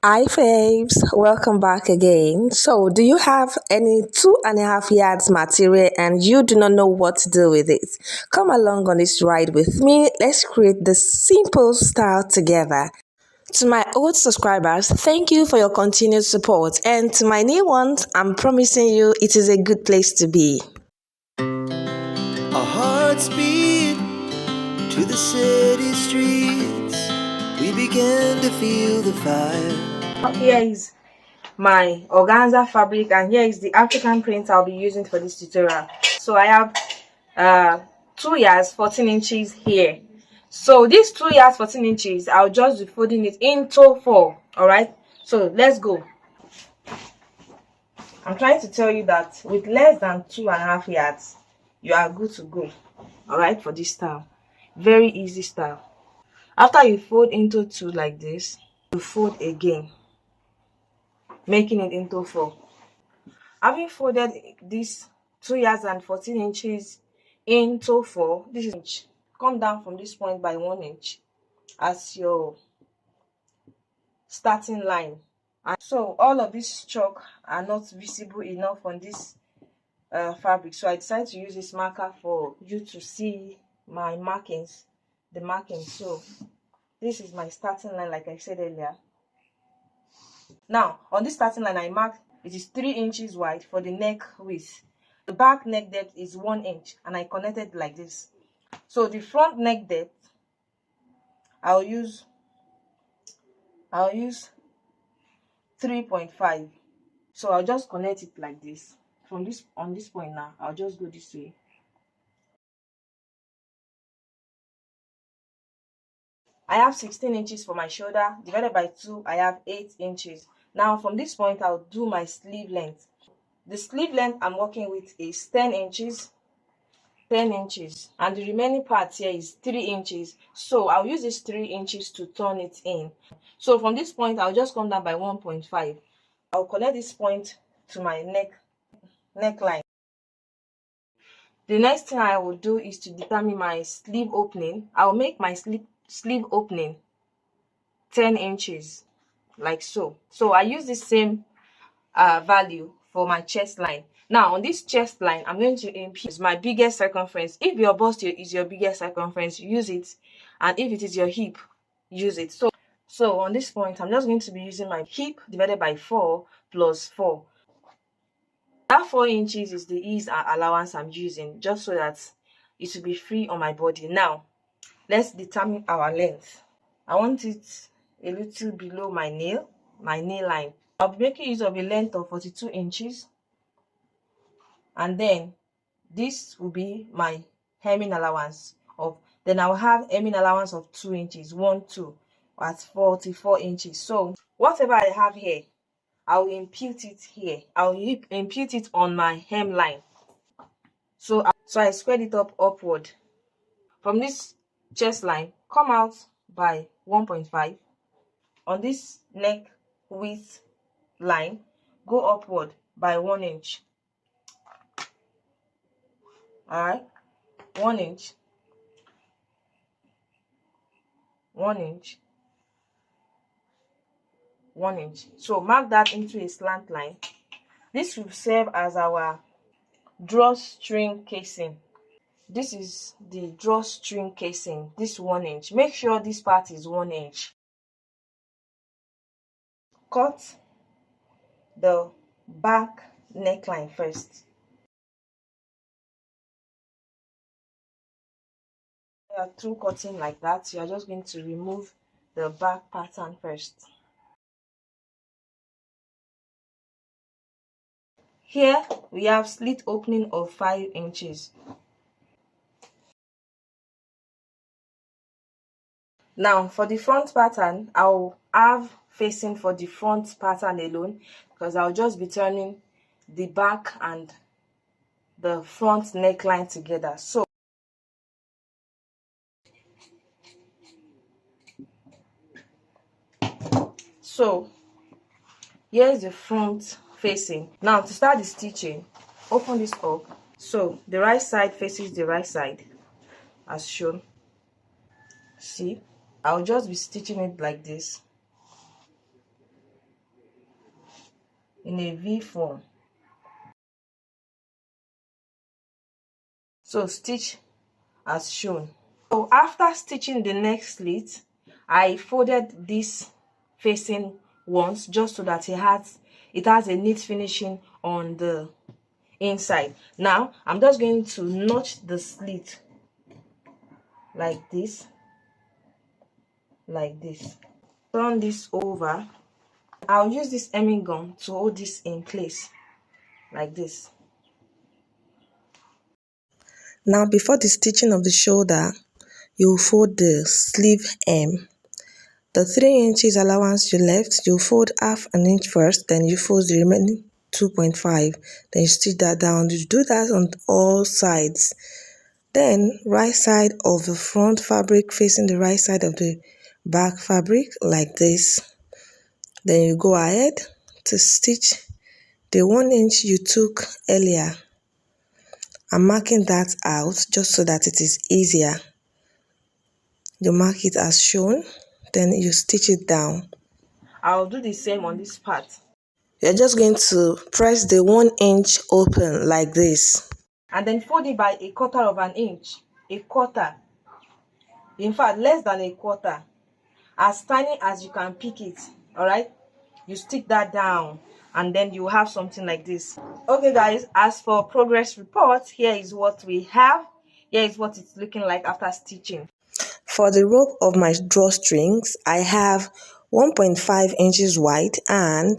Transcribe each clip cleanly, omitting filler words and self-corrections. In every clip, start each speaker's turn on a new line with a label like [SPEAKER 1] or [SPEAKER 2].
[SPEAKER 1] Hi Faves, welcome back again. So, do you have any 2.5 yards material and you do not know what to do with it? Come along on this ride with me. Let's create this simple style together. To my old subscribers, thank you for your continued support. And to my new ones, I'm promising you it is a good place to be.
[SPEAKER 2] Our hearts beat to the city streets. We began to feel the fire.
[SPEAKER 1] Here is my organza fabric and here is the African print I'll be using for this tutorial. So I have 2 yards 14 inches here. So these 2 yards 14 inches I'll just be folding it into 4. All right, so let's go. I'm trying to tell you that with less than 2.5 yards you are good to go. All right, for this style, very easy style. After you fold into 2 like this, you fold again, making it into 4. Having folded this 2 yards and 14 inches into 4, this is inch. Come down from this point by 1 inch as your starting line. And so all of these chalk are not visible enough on this fabric, so I decided to use this marker for you to see my markings, the markings. So this is my starting line, like I said earlier. Now on this starting line I marked it is 3 inches wide for the neck width. The back neck depth is 1 inch and I connected like this. So the front neck depth I'll use 3.5. So I'll just connect it like this. From this on this point now, I'll just go this way. I have 16 inches for my shoulder. Divided by 2, I have 8 inches. Now from this point, I'll do my sleeve length. The sleeve length I'm working with is 10 inches. 10 inches, and the remaining part here is 3 inches. So I'll use this 3 inches to turn it in. So from this point I'll just come down by 1.5. I'll connect this point to my neckline. The next thing I will do is to determine my sleeve opening. I'll make my sleeve opening 10 inches like so. So I use the same value for my chest line. Now on this chest line, I'm going to impute my biggest circumference. If your bust is your biggest circumference, use it, and if it is your hip, use it. So on this point, I'm just going to be using my hip divided by 4 plus 4. That 4 inches is the ease allowance I'm using, just so that it will be free on my body. Now let's determine our length. I want it a little below my knee line. I'll be making use of a length of 42 inches, and then this will be my hemming allowance of, then I'll have hemming allowance of 2 inches, 1 2 at 44 inches. So whatever I have here, I'll impute it here. I'll impute it on my hemline. So I squared it upward. From this chest line, come out by 1.5. On this neck width line, go upward by 1 inch. All right, 1 inch, 1 inch, 1 inch. So mark that into a slant line. This will serve as our drawstring casing. This is the drawstring casing, this 1 inch. Make sure this part is 1 inch. Cut the back neckline first. Through cutting like that, you are just going to remove the back pattern first. Here we have slit opening of 5 inches. Now for the front pattern, I'll have facing for the front pattern alone, because I'll just be turning the back and the front neckline together. So here's the front facing. Now to start the stitching, open this up. So the right side faces the right side as shown. See, I'll just be stitching it like this. in a V form. So stitch as shown. So after stitching the neck slit, I folded this facing once just so that it has a neat finishing on the inside. Now I'm just going to notch the slit like this, turn this over. I'll use this hemming gun to hold this in place like this.
[SPEAKER 3] Now before the stitching of the shoulder, you fold the sleeve hem. The 3 inches allowance you left, you fold half an inch first, then you fold the remaining 2.5, then you stitch that down. You do that on all sides. Then right side of the front fabric facing the right side of the back fabric like this. Then you go ahead to stitch the 1 inch you took earlier. I'm marking that out just so that it is easier. You mark it as shown, then you stitch it down.
[SPEAKER 1] I'll do the same on this part.
[SPEAKER 3] You're just going to press the 1 inch open like this.
[SPEAKER 1] And then fold it by 1/4 of an inch. 1/4. In fact, less than 1/4. As tiny as you can pick it. Alright? You stick that down. And then you have something like this. Okay guys, as for progress report, here is what we have. Here is what it's looking like after stitching.
[SPEAKER 3] For the rope of my drawstrings, I have 1.5 inches wide and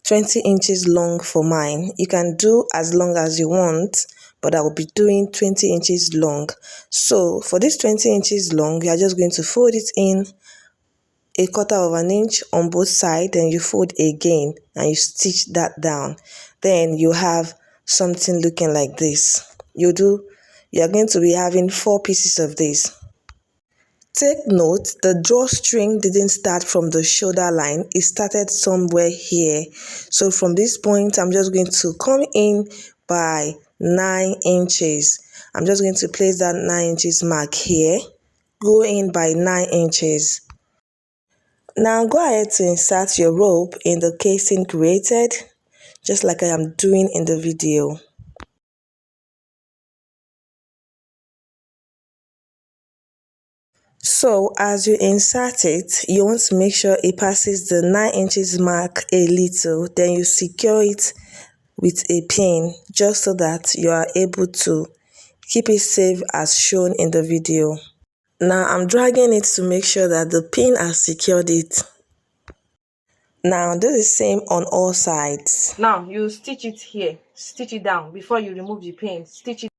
[SPEAKER 3] 20 inches long for mine. You can do as long as you want, but I will be doing 20 inches long. So for this 20 inches long, you are just going to fold it in 1/4 of an inch on both sides, then you fold again and you stitch that down. Then you have something looking like this. You are going to be having 4 pieces of this. Take note, the drawstring didn't start from the shoulder line, it started somewhere here. So from this point, I'm just going to come in by 9 inches. I'm just going to place that 9 inches mark here, go in by 9 inches. Now go ahead to insert your rope in the casing created, just like I am doing in the video. So as you insert it, you want to make sure it passes the 9 inches mark a little, then you secure it with a pin just so that you are able to keep it safe as shown in the video. Now I'm dragging it to make sure that the pin has secured it. Now do the same on all sides.
[SPEAKER 1] Now you stitch it here, stitch it down before you remove the pin. Stitch it.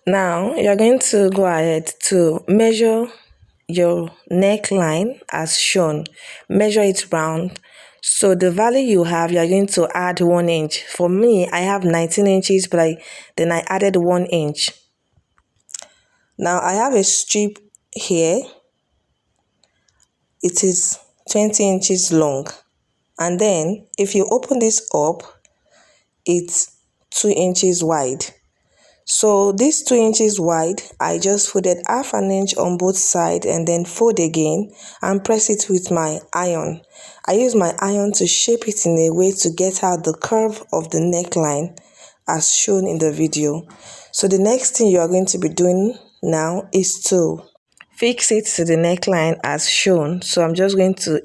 [SPEAKER 3] Now you're going to go ahead to measure your neckline as shown. Measure it round. So the value you have, you're going to add 1 inch. For me, I have 19 inches, but then I added 1 inch. Now I have a strip here. It is 20 inches long. And then if you open this up, it's 2 inches wide. So this 2 inches wide, I just folded half an inch on both sides and then fold again and press it with my iron. I use my iron to shape it in a way to get out the curve of the neckline as shown in the video. So the next thing you are going to be doing now is to fix it to the neckline as shown. So I'm just going to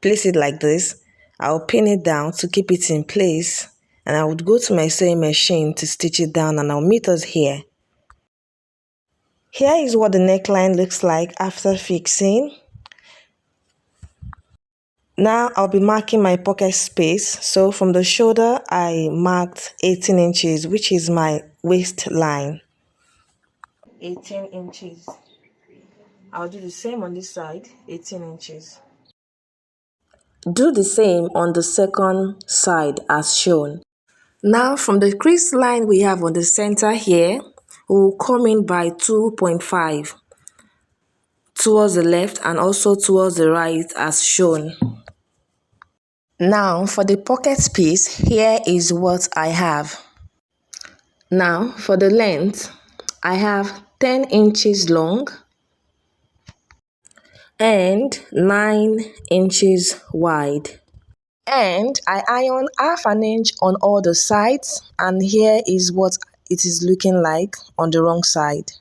[SPEAKER 3] place it like this. I'll pin it down to keep it in place. And I would go to my sewing machine to stitch it down, and I'll meet us here. Here is what the neckline looks like after fixing. Now I'll be marking my pocket space. So from the shoulder, I marked 18 inches, which is my waistline.
[SPEAKER 1] 18 inches. I'll do the same on this side, 18 inches.
[SPEAKER 3] Do the same on the second side as shown. Now from the crease line we have on the center here, we'll come in by 2.5 towards the left and also towards the right as shown. Now for the pocket piece, here is what I have. Now for the length, I have 10 inches long and 9 inches wide. And I iron half an inch on all the sides, and here is what it is looking like on the wrong side.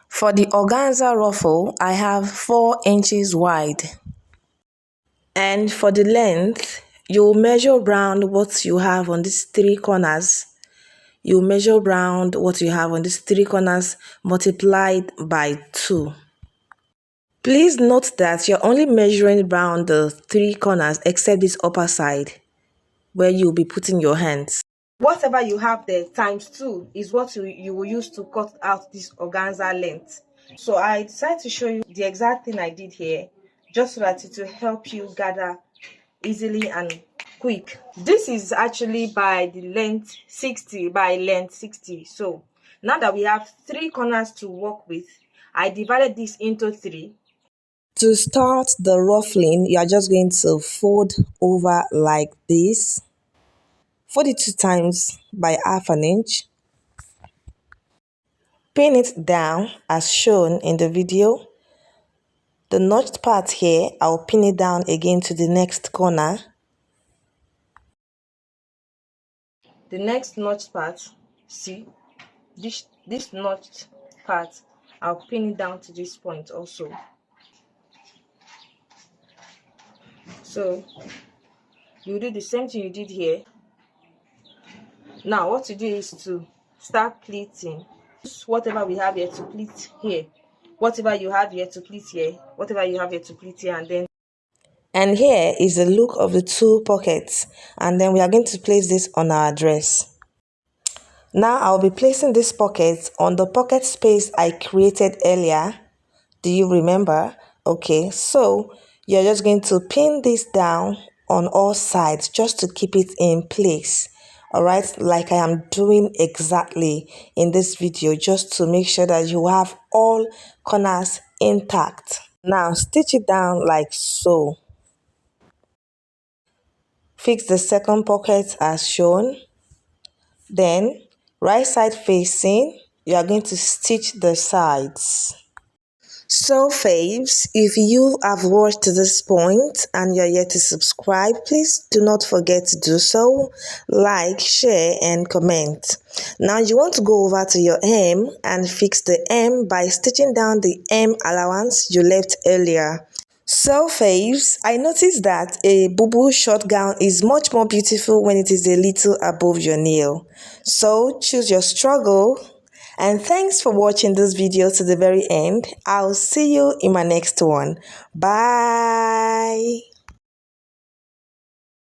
[SPEAKER 3] For the organza ruffle, I have 4 inches wide. And for the length, you measure round what you have on these 3 corners. You measure round what you have on these 3 corners multiplied by 2. Please note that you're only measuring round the 3 corners except this upper side where you'll be putting your hands. Whatever you have there times 2 is what you will use to cut out this organza length. So I decided to show you the exact thing I did here, just so that it will help you gather easily and quick. This is actually by the length 60 by length 60. So now that we have 3 corners to work with, I divided this into 3. To start the ruffling, you are just going to fold over like this. Fold it 2 times by half an inch. Pin it down as shown in the video. The notched part here, I'll pin it down again to the next corner. The next notched part, see, this notched part, I'll pin it down to this point also. So you do the same thing you did here. Now what you do is to start pleating. Whatever we have here to pleat here, whatever you have here to pleat here, whatever you have here to pleat here, and here is the look of the 2 pockets, and then we are going to place this on our dress. Now I'll be placing this pocket on the pocket space I created earlier. Do you remember? Okay, so you're just going to pin this down on all sides just to keep it in place. Alright, like I am doing exactly in this video, just to make sure that you have all corners intact. Now stitch it down like so. Fix the second pocket as shown. Then right side facing, you are going to stitch the sides. So faves, if you have watched to this point and you're yet to subscribe, please do not forget to do so. Like, share and comment. Now you want to go over to your hem and fix the hem by stitching down the hem allowance you left earlier. So faves, I noticed that a Bubu short gown is much more beautiful when it is a little above your nail. So choose your struggle. And thanks for watching this video to the very end. I'll see you in my next one. Bye.